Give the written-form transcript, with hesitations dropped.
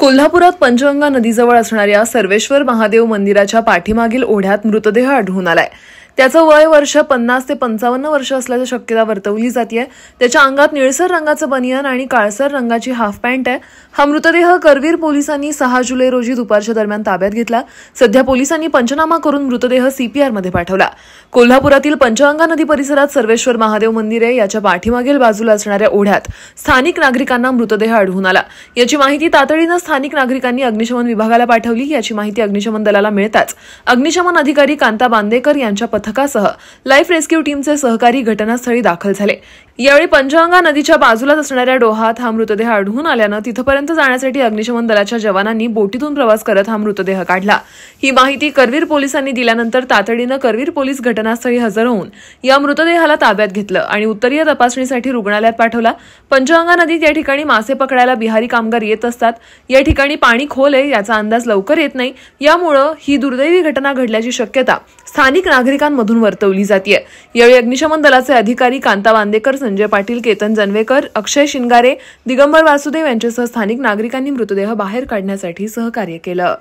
कोल्हापुरात पंचगंगा नदीजवळ असणाऱ्या सर्वेश्वर महादेव मंदिराच्या पाठीमागील ओढ्यात मृतदेह आढळून आलाय। त्याचं वय वर्ष 50 ते 55 वर्ष असल्याची शक्यता वर्तवली जाते। त्याच्या अंगात निळसर रंगाचं बनियान आणि काळसर रंगाची हाफ पॅन्ट आहे। हा मृतदेह करवीर पोलिसांनी 6 जुलै रोजी दुपारच्या दरम्यान ताब्यात घेतला। सध्या पोलिसांनी पंचनामा करून मृतदेह सीपीआर मध्ये पाठवला। कोल्हापुरातील पंचगंगा नदी परिसरात सर्वेश्वर महादेव मंदिर आहे। याच्या पाठीमागील बाजूला असणाऱ्या ओढ्यात स्थानिक नागरिकांना मृतदेह आढळून आला। याची माहिती तातडीने स्थानिक नागरिकांनी अग्निशमन विभागाला पाठवली। याची माहिती अग्निशमन दलाला मिळताच अग्निशमन अधिकारी कांता बांदेकर यांच्या पथकासह लाईफ रेस्क्यू टीमचे सहकारी घटनास्थळी दाखल झाले। यावेळी पंचगंगा नदीच्या बाजूलाच असणाऱ्या डोहात हा मृतदेह आढळून आल्यानं तिथपर्यंत जाण्यासाठी अग्निशमन दलाच्या जवानांनी बोटीतून प्रवास करत हा मृतदेह काढला। ही माहिती करवीर पोलिसांनी दिल्यानंतर तातडीनं करवीर पोलीस घटनास्थळी हजर होऊन या मृतदेहाला ताब्यात घेतलं आणि उत्तरीय तपासणीसाठी रुग्णालयात पाठवला। पंचगंगा नदीत या ठिकाणी मासे पकडायला बिहारी कामगार येत असतात। या ठिकाणी पाणी खोल आहे याचा अंदाज लवकर येत नाही। यामुळे ही दुर्दैवी घटना घडल्याची शक्यता स्थानिक नागरिकांमधून वर्तवली जाते। यावेळी अग्निशमन दलाचे अधिकारी कांता बांदेकर, संजय पाटील, केतन जनवेकर, अक्षय शिंगारे, दिगंबर वासुदेव यांच्यासह स्थानिक नागरिकांनी मृतदेह बाहेर काढण्यासाठी सहकार्य केलं।